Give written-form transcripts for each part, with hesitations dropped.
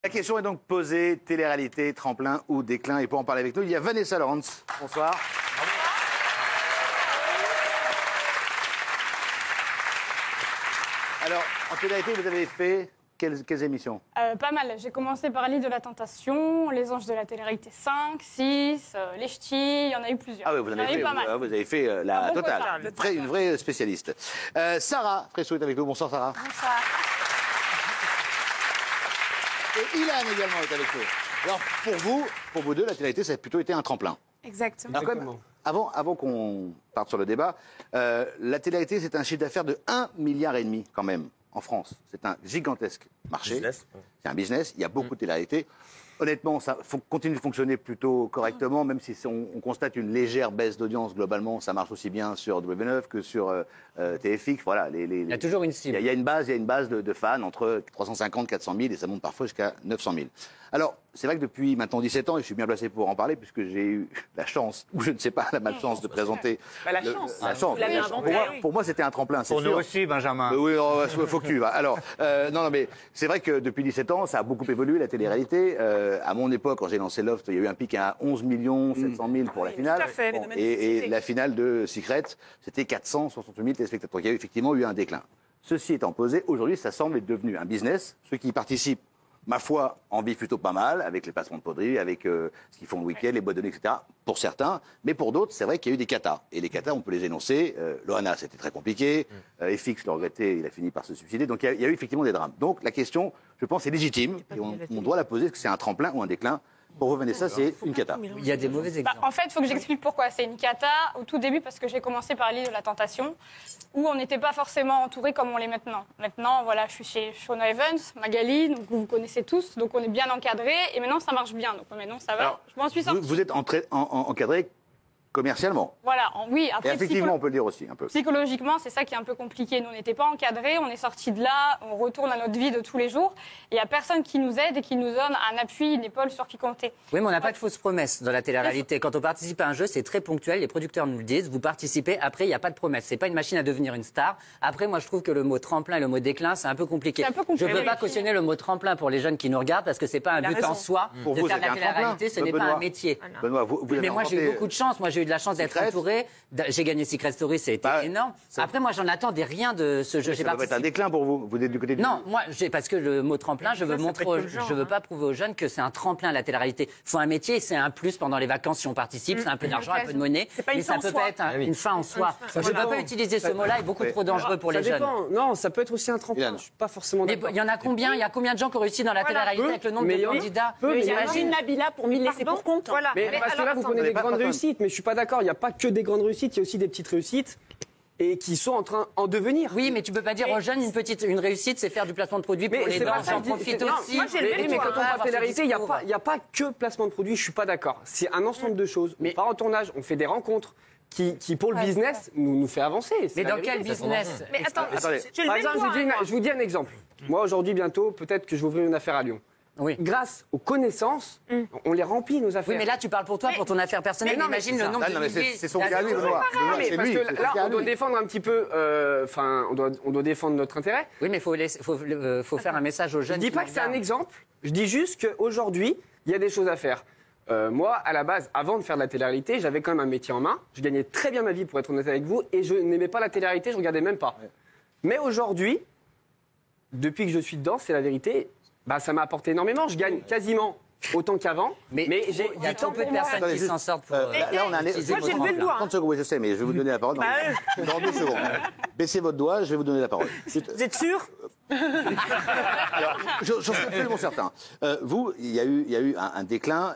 La question est donc posée, télé-réalité, tremplin ou déclin. Et pour en parler avec nous, il y a Vanessa Lawrence. Bonsoir. Alors, en télé-réalité, vous avez fait quelles émissions? Pas mal. J'ai commencé par l'île de la Tentation, Les Anges de la télé-réalité 5, 6, Les Ch'tis, il y en a eu plusieurs. Ah oui, vous avez fait la totale. Une vraie spécialiste. Sarah Fresso est avec nous. Bonsoir Sarah. Bonsoir. Et Ilan également est avec nous. Alors, pour vous deux, la télé-réalité, ça a plutôt été un tremplin. Exactement. Alors, avant qu'on parte sur le débat, la télé-réalité, c'est un chiffre d'affaires de 1,5 milliard quand même en France. C'est un gigantesque marché. C'est un business. Il y a beaucoup de télé-réalité. Honnêtement, ça continue de fonctionner plutôt correctement, même si on constate une légère baisse d'audience globalement. Ça marche aussi bien sur W9 que sur TFX. Voilà, il y a toujours une cible. Il y a une base de fans entre 350 400 000 et ça monte parfois jusqu'à 900 000. Alors, c'est vrai que depuis maintenant 17 ans, et je suis bien placé pour en parler, puisque j'ai eu la chance, ou je ne sais pas, la malchance de présenter... La chance. Vous l'avez inventé. Pour moi, c'était un tremplin, c'est sûr. Pour nous aussi, Benjamin. Oui, faut que tu vas. Alors, non, mais c'est vrai que depuis 17 ans, ça a beaucoup évolué, la télé-réalité. À mon époque, quand j'ai lancé Loft, il y a eu un pic à 11 700 000 pour la finale. Tout à fait. Bon, et la finale de Secret, c'était 460 000 téléspectateurs. Il y a effectivement eu un déclin. Ceci étant posé, aujourd'hui, ça semble être devenu un business. Ceux qui y participent, ma foi, en vivent plutôt pas mal, avec les placements de produits, avec ce qu'ils font le week-end, les boîtes de nuit, etc. Pour certains. Mais pour d'autres, c'est vrai qu'il y a eu des catas. Et les catas, on peut les énoncer. Loana, c'était très compliqué. FX, le regretté, il a fini par se suicider. Donc il y a eu effectivement des drames. Donc la question, je pense, est légitime. Et on doit la poser. Est-ce que c'est un tremplin ou un déclin? Pour vous, Vanessa, c'est une cata. Il y a des mauvais exemples. En fait, il faut que j'explique pourquoi. C'est une cata au tout début parce que j'ai commencé par l'île de la Tentation où on n'était pas forcément entouré comme on l'est maintenant. Maintenant, voilà, je suis chez Shona Evans, Magali, donc vous connaissez tous, donc on est bien encadré et maintenant ça marche bien. Donc maintenant ça va. Alors, je m'en suis sortie. Vous êtes encadré commercialement. Voilà, oui. Et Après, effectivement, on peut le dire aussi un peu. Psychologiquement, c'est ça qui est un peu compliqué. Nous, on n'était pas encadrés, on est sortis de là, on retourne à notre vie de tous les jours. Il n'y a personne qui nous aide et qui nous donne un appui, une épaule sur qui compter. Oui, mais on n'a pas de fausses promesses dans la télé-réalité. Quand on participe à un jeu, c'est très ponctuel. Les producteurs nous le disent. Vous participez, après, il n'y a pas de promesse. C'est pas une machine à devenir une star. Après, moi, je trouve que le mot tremplin et le mot déclin, c'est un peu compliqué. Je ne peux pas cautionner le mot tremplin pour les jeunes qui nous regardent parce que c'est pas un but en soi de faire de la télé-réalité. Ce n'est pas un métier. Benoît, mais moi, j'ai eu beaucoup de chance. Moi, j'ai eu de la chance d'être entouré. J'ai gagné Secret Story, ça a été énorme. Après, moi, j'en attendais rien de ce jeu. Ça va être un déclin pour vous. Vous êtes du côté du... Non, moi, parce que le mot tremplin, je veux pas prouver aux jeunes que c'est un tremplin la télé-réalité. Il faut un métier, c'est un plus pendant les vacances si on participe, c'est un peu d'argent, un peu de monnaie, mais ça peut pas être une fin en soi. Je ne peux pas utiliser ce mot-là, il est beaucoup trop dangereux pour les jeunes. Non, ça peut être aussi un tremplin. Je suis pas forcément d'accord. Il y en a combien? Il y a combien de gens qui ont réussi dans la télé-réalité avec le nombre de candidats? Imagine Nabila pour 1000 laissés pour compte. Mais parce que là, vous prenez des grandes réussites, mais je suis pas d'accord. Il n'y a pas que des grandes réussites, il y a aussi des petites réussites et qui sont en devenir. Oui, mais tu peux pas dire aux jeunes une réussite, c'est faire du placement de produits pour les dents. J'en profite aussi. Mais quand on parle de télé-réalité, il n'y a pas que placement de produits. Je suis pas d'accord. C'est un ensemble de choses. On part en tournage, on fait des rencontres qui pour le business, nous fait avancer. Mais dans quel business? Mais attends, par exemple, je vous dis un exemple. Moi, aujourd'hui, bientôt, peut-être que je vais ouvrir une affaire à Lyon. Oui. Grâce aux connaissances, on les remplit, nos affaires. Oui, mais là, tu parles pour toi, pour ton affaire personnelle. Mais imagine le nombre de c'est son cas, lui, Benoît. Parce que là, on doit défendre un petit peu... Enfin, on doit défendre notre intérêt. Oui, mais il faut faire un message aux jeunes. Je dis pas que c'est un exemple. Je dis juste qu'aujourd'hui, il y a des choses à faire. Moi, à la base, avant de faire de la télé-réalité, j'avais quand même un métier en main. Je gagnais très bien ma vie, pour être honnête avec vous, et je n'aimais pas la télé-réalité, je regardais même pas. Mais aujourd'hui, depuis que je suis dedans, c'est la vérité... Bah, ça m'a apporté énormément. Je gagne quasiment autant qu'avant. Mais il y a trop peu de personnes qui s'en sortent pour. Là, on a moi, j'ai levé le doigt. 30 secondes, oui, je sais, mais je vais vous donner la parole dans 2 secondes. Baissez votre doigt, je vais vous donner la parole. Vous êtes sûr? Alors, j'en suis absolument certain. Vous, il y a eu un déclin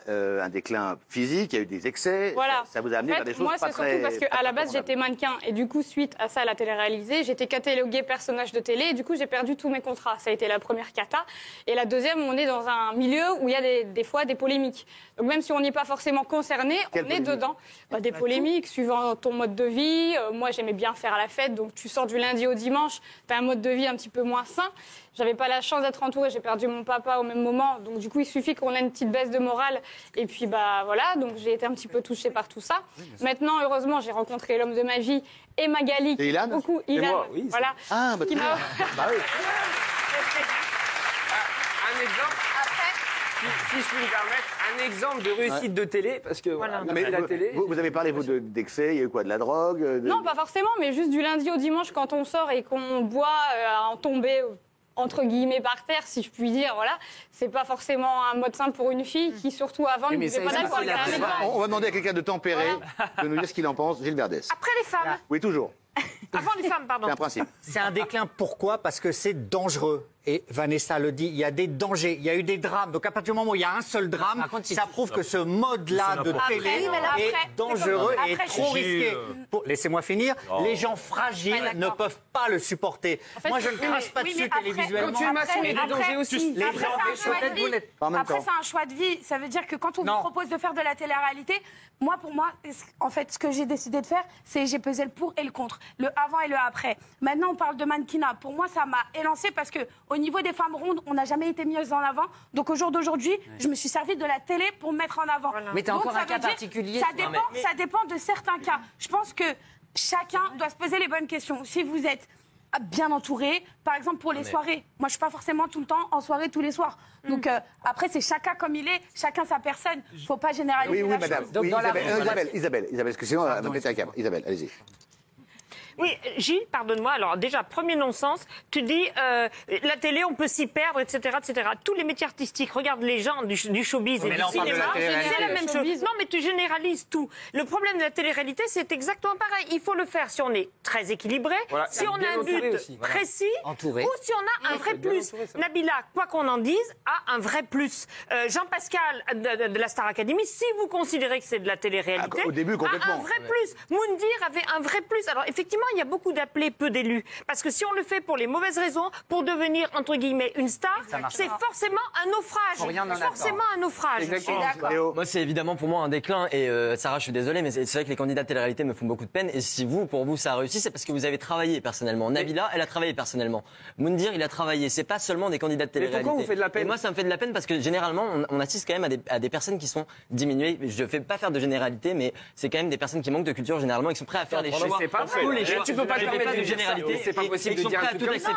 physique, il y a eu des excès. Voilà. Ça vous a amené vers des choses moi, pas c'est très... surtout parce qu'à la base, j'étais mannequin. Et du coup, suite à ça, à la télé-réalisée, j'étais cataloguée personnage de télé. Et du coup, j'ai perdu tous mes contrats. Ça a été la première cata. Et la deuxième, on est dans un milieu où il y a des fois des polémiques. Donc même si on n'est pas forcément concerné, on est dedans. Des polémiques suivant ton mode de vie. Moi, j'aimais bien faire la fête. Donc tu sors du lundi au dimanche, tu as un mode de vie un petit peu moins sain. J'avais pas la chance d'être entourée, j'ai perdu mon papa au même moment. Donc du coup, il suffit qu'on ait une petite baisse de morale. Et puis voilà, donc j'ai été un petit peu touchée par tout ça. Maintenant, heureusement, j'ai rencontré l'homme de ma vie et Magali. Et Ilan beaucoup. Ilan, moi, oui, voilà. Ah, bah, Qui m'a- Un exemple. Si je puis me permettre, un exemple de réussite de télé, parce que voilà, Non, mais la télé. vous avez parlé, vous, d'excès, il y a eu quoi, de la drogue Non, pas forcément, mais juste du lundi au dimanche, quand on sort et qu'on boit à en tomber, entre guillemets, par terre, si je puis dire, voilà. C'est pas forcément un mode simple pour une fille qui, surtout avant, ne buvait pas d'alcool. On va demander à quelqu'un de tempéré de nous dire ce qu'il en pense. Gilles Verdès. Après les femmes. Oui, toujours. Avant les femmes, pardon. C'est un principe. C'est un déclin, pourquoi? Parce que c'est dangereux. Et Vanessa le dit, il y a des dangers, il y a eu des drames. Donc à partir du moment où il y a un seul drame, ça prouve que ce mode-là de télé est dangereux et trop risqué. Laissez-moi finir. Les gens fragiles ne peuvent pas le supporter. Moi, je ne crache pas dessus télévisuellement. Consommation et des dangers aussi. Après, c'est un choix de vie. Ça veut dire que quand on vous propose de faire de la télé-réalité, pour moi, en fait, ce que j'ai décidé de faire, c'est j'ai pesé le pour et le contre, le avant et le après. Maintenant, on parle de mannequinat. Pour moi, ça m'a élancé parce que au niveau des femmes rondes, on n'a jamais été mieux en avant. Donc au jour d'aujourd'hui, je me suis servi de la télé pour me mettre en avant. Mais t'as encore un cas particulier. Ça dépend de certains cas. Je pense que chacun doit se poser les bonnes questions. Si vous êtes bien entouré, par exemple pour les soirées. Moi, je suis pas forcément tout le temps en soirée tous les soirs. Donc après, c'est chacun comme il est, chacun sa personne. Il faut pas généraliser. Oui, la madame. chose. Donc, Isabelle, parce que sinon, on va péter un câble. Isabelle, allez-y. Oui, Gilles, pardonne-moi. Alors déjà, premier non-sens, tu dis la télé, on peut s'y perdre, etc., etc. Tous les métiers artistiques, regarde les gens du showbiz et du cinéma, c'est la même chose. Non, mais tu généralises tout. Le problème de la télé-réalité, c'est exactement pareil. Il faut le faire si on est très équilibré, si on a un but précis, ou si on a un vrai plus. Nabila, quoi qu'on en dise, a un vrai plus. Jean-Pascal de la Star Academy, si vous considérez que c'est de la télé-réalité, au début, complètement. a un vrai plus. Moundir avait un vrai plus. Alors effectivement, il y a beaucoup d'appelés, peu d'élus. Parce que si on le fait pour les mauvaises raisons, pour devenir, entre guillemets, une star, c'est forcément un naufrage. Forcément un naufrage. Moi, c'est évidemment pour moi un déclin. Et Sarah, je suis désolé, mais c'est vrai que les candidats de télé-réalité me font beaucoup de peine. Et si pour vous, ça a réussi, c'est parce que vous avez travaillé personnellement. Nabila, elle a travaillé personnellement. Moundir, il a travaillé. C'est pas seulement des candidats de télé-réalité. Mais pourquoi vous faites de la peine? Et moi, ça me fait de la peine parce que généralement, on assiste quand même à des personnes qui sont diminuées. Je ne fais pas faire de généralité, mais c'est quand même des personnes qui manquent de culture généralement, qui sont prêts à faire des choix. Tous les choix. Tu peux pas te permettre de généralité. C'est pas possible de dire un truc comme ça.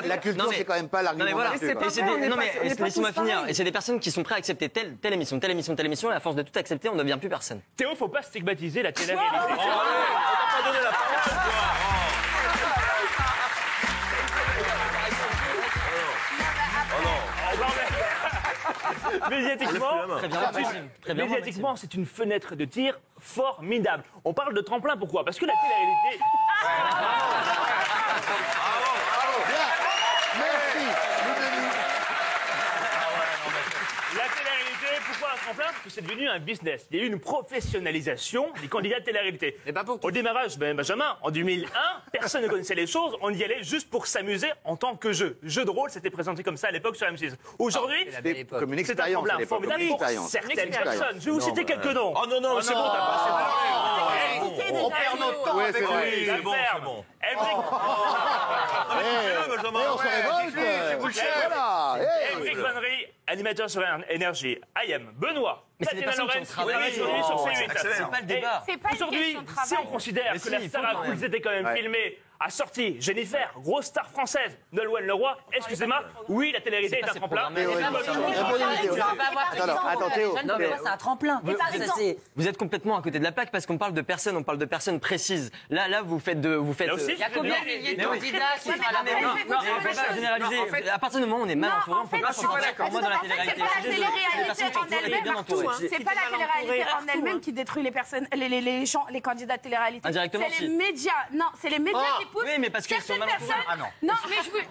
La culture, c'est quand même pas l'argument. Non mais laissez-moi finir. Et c'est des personnes qui sont prêtes à accepter telle émission, et à force de tout accepter, on ne devient plus personne. Théo, faut pas stigmatiser la télé-réalité. On t'a pas donné la parole, Médiatiquement, c'est une fenêtre de tir formidable. On parle de tremplin, pourquoi? Parce que la télé-réalité... La télé-réalité, pourquoi un tremplin? Parce que c'est devenu un business. Il y a eu une professionnalisation des candidats de télé-réalité. Au démarrage, Benjamin, en 2001, personne ne connaissait les choses. On y allait juste pour s'amuser en tant que jeu. Jeu de rôle, c'était présenté comme ça à l'époque sur M6. Aujourd'hui, c'est un tremplin formidable pour certaines personnes. Je vais vous citer quelques noms. Oh non, non, c'est bon, t'as pas assez parlé. On perd notre temps. Ouais, c'est bon. On se révolte. C'est vous le chef. Eric Vannery, animateur sur Énergie. IM, Benoît. Mais c'est des personnes qui ont travaillé. sur C8. C'est pas le débat. Aujourd'hui, si on considère que la Star Academy était quand même filmée, a sorti Jennifer, grosse star française, Nolwenn Leroy, excusez-moi, oui, la télé-réalité est un tremplin. Attends, Théo. Non, mais c'est un tremplin. Vous êtes complètement à côté de la plaque parce qu'on parle de personnes, précises. Là, vous faites de. Il y a combien de milliers de candidats qui sont à la même Non, on ne peut pas généraliser. À partir du moment où on est mal entouré, on ne peut pas s'en sortir pour moi dans la télé-réalité. C'est pas la télé-réalité en elle-même qui détruit les personnes, les candidats de télé-réalité. Indirectement, c'est les médias. Non, c'est les médias qui poussent. Oui, mais parce qu'ils sont mal entourés. Non, mais je veux.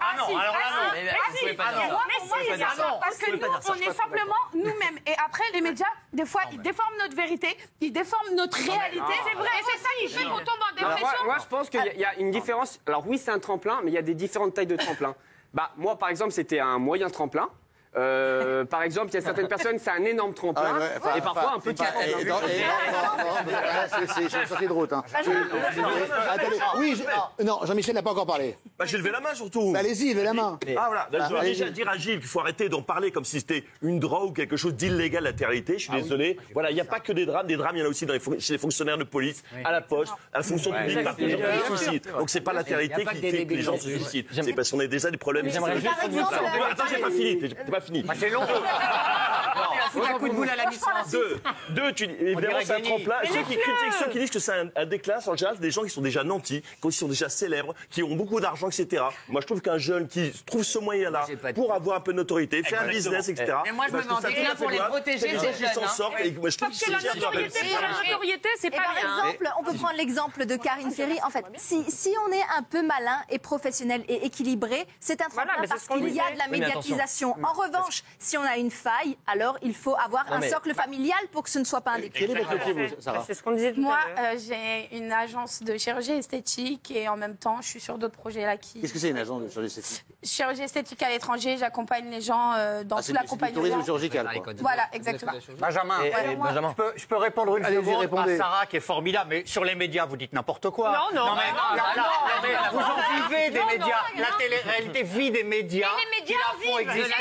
Parce que nous, on est simplement nous-mêmes. Et après, les médias, des fois, ils déforment notre vérité, ils déforment notre réalité. C'est vrai. Et c'est ça qui fait qu'on tombe en dépression. Moi, je pense qu'il y a une différence. Alors oui, c'est un tremplin, mais il y a des différentes tailles de tremplin. Moi, par exemple, c'était un moyen tremplin. Par exemple, il y a certaines personnes, c'est un énorme tremplin et parfois un petit tremplin. C'est une sortie de route. Oui, non, Jean-Michel n'a pas encore parlé. J'ai levé la main surtout. Allez-y, levez la main. Voilà, je voudrais déjà dire à Gilles qu'il faut arrêter d'en parler comme si c'était une drogue ou quelque chose d'illégal, la télé-réalité. Je suis désolé. Voilà, il n'y a pas que des drames. Des drames, il y en a aussi chez les fonctionnaires de police, à la poste, à la fonction publique, partout. Les gens se suicident. Donc c'est pas la télé-réalité qui fait que les gens se suicident. C'est parce qu'on a déjà des problèmes. J'aimerais juste. Attends, j'ai pas fini. fini. C'est long. Un coup de boule à la mi-France. Deux, évidemment, c'est un tremplin. Ceux qui disent que c'est un déclin, en général, c'est des gens qui sont déjà nantis, qui sont déjà célèbres, qui ont beaucoup d'argent, etc. Moi, je trouve qu'un jeune qui trouve ce moyen-là pour avoir un peu de notoriété, faire un business, etc. Mais moi, je me demande déclin pour les protéger, ces jeunes. S'en sortent. Et moi, je trouve que la notoriété, c'est pas bien. Par exemple, on peut prendre l'exemple de Karine Ferry. En fait, si on est un peu malin et professionnel et équilibré, c'est un tremplin parce qu'il y a de la médiatisation. En revanche, si on a une faille, alors il faut avoir un socle familial pour que ce ne soit pas un déclin. C'est ce qu'on disait tout à Moi, l'heure. j'ai une agence de chirurgie esthétique et en même temps, je suis sur d'autres projets là qui. Qu'est-ce que c'est une agence de chirurgie esthétique? Chirurgie esthétique à l'étranger, j'accompagne les gens dans tout l'accompagnement. C'est du tourisme chirurgical, quoi. Voilà, exactement. Benjamin, je peux répondre une seconde à Sarah qui est formidable, mais sur les médias, vous dites n'importe quoi. Non. Vous en vivez des médias. La télé-réalité vit des médias. Mais les médias qui la font exister.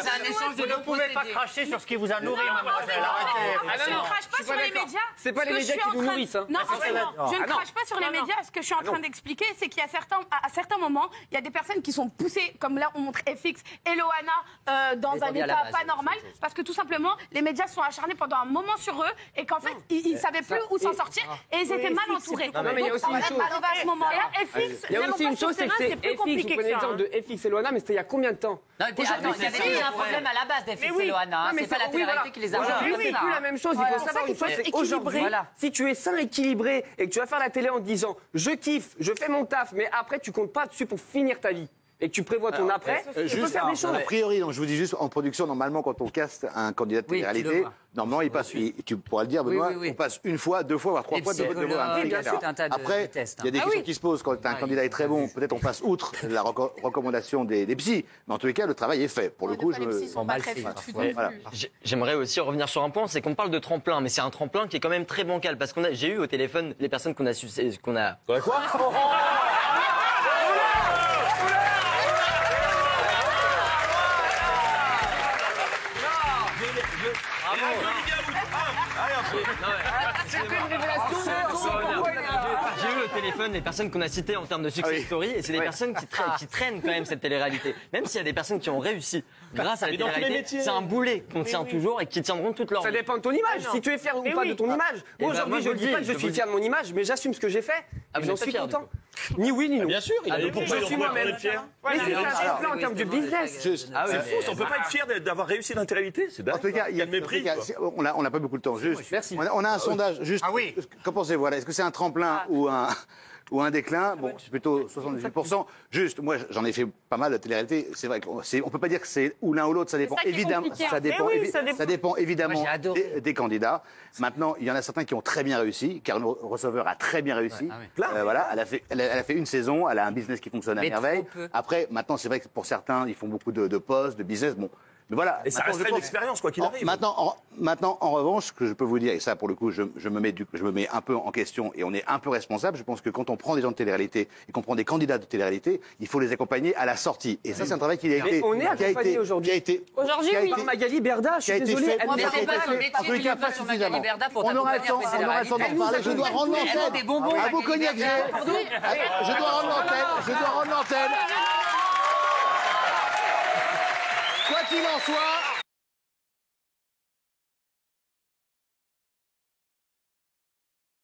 C'est un échange de Vous ne pouvez pas cracher sur ce qui vous a nourri, mademoiselle. Arrêtez. Je ne crache pas sur les médias. C'est pas les médias qui nous nourrissent. Non, je ne crache pas sur les médias. Ce que je suis en train d'expliquer, c'est qu'à certains moments, il y a des personnes qui sont poussées, comme là on montre FX et Loana, dans un état pas normal, parce que tout simplement, les médias se sont acharnés pendant un moment sur eux et qu'en fait, ils ne savaient plus où s'en sortir et ils étaient mal entourés. Non, mais il y a aussi une chose. À ce moment-là, FX, Il y a aussi une chose, c'est que c'est plus FX. compliqué Vous prenez que ça. l'exemple de FX et Loana, mais c'était il y a combien de temps? Non, attends, il y avait déjà un problème à la base d'FX et Loana. C'est pas la télé-réalité qui les a Aujourd'hui, c'est plus la même chose. Il faut savoir une chose, c'est qu'aujourd'hui, si tu es sain, équilibré et que tu vas faire la télé en te disant je kiffe, je fais mon taf, mais après tu comptes pas dessus pour finir ta vie et que tu prévois ton après, tu peux faire des choses. A priori, donc, je vous dis juste, en production, normalement, quand on caste un candidat de télé-réalité, normalement, il passe, tu pourras le dire, Benoît, on passe une fois, deux fois, voire trois fois devant un truc. Après, il y a des questions qui se posent. Quand un candidat est très bon, peut-être on passe outre la recommandation des psys, mais en tous les cas, le travail est fait. Pour le coup, J'aimerais aussi revenir sur un point, c'est qu'on parle de tremplin, mais c'est un tremplin qui est quand même très bancal, parce qu'on j'ai eu au téléphone les personnes qu'on a Quoi? J'ai eu au téléphone les personnes qu'on a citées en termes de success story, et c'est des personnes qui traînent quand même cette télé-réalité. Même s'il y a des personnes qui ont réussi grâce à la télé-réalité, c'est un boulet qu'on tient toujours et qui tiendront toute leur vie. Ça dépend de ton image. Si tu es fier ou pas de ton image. Moi, aujourd'hui, je ne dis pas que je suis fier de mon image, mais j'assume ce que j'ai fait. J'en suis content. Ni oui, ni non. Bien sûr, je suis moi-même fier. Mais c'est un plan en termes de business. C'est faux, on ne peut pas être fier d'avoir réussi dans la télé-réalité. En tout cas, il y a le mépris. On n'a pas beaucoup de temps. Juste, on a un sondage. Juste, qu'en pensez-vous? Est-ce que c'est un tremplin ou un déclin? Bon, c'est plutôt 78%. Juste, moi, j'en ai fait pas mal de télé-réalité. C'est vrai qu'on ne peut pas dire que c'est ou l'un ou l'autre. Ça dépend évidemment. Ça dépend évidemment des candidats. Maintenant, il y en a certains qui ont très bien réussi. Karen Receveur a très bien réussi. Voilà, elle a fait une saison. Elle a un business qui fonctionne à merveille. Après, maintenant, c'est vrai que pour certains, ils font beaucoup de postes, de business. Bon. Mais voilà. Et ça resterait une expérience, quoi qu'il arrive. Maintenant, en revanche, ce que je peux vous dire, et ça, pour le coup, je me mets un peu en question et on est un peu responsable. Je pense que quand on prend des gens de télé-réalité et qu'on prend des candidats de télé-réalité, il faut les accompagner à la sortie. Et ça, c'est un travail qui a été. On est accompagné aujourd'hui. Aujourd'hui, oui. Par Magali Berda, je suis désolée. Mais c'est pas son métier, tu lui passes sur Magali Berda pour t'accompagner en télé-réalité. Je dois rendre l'antenne. À vous, Cognac, je dois rendre l'antenne. Quoi qu'il en soit,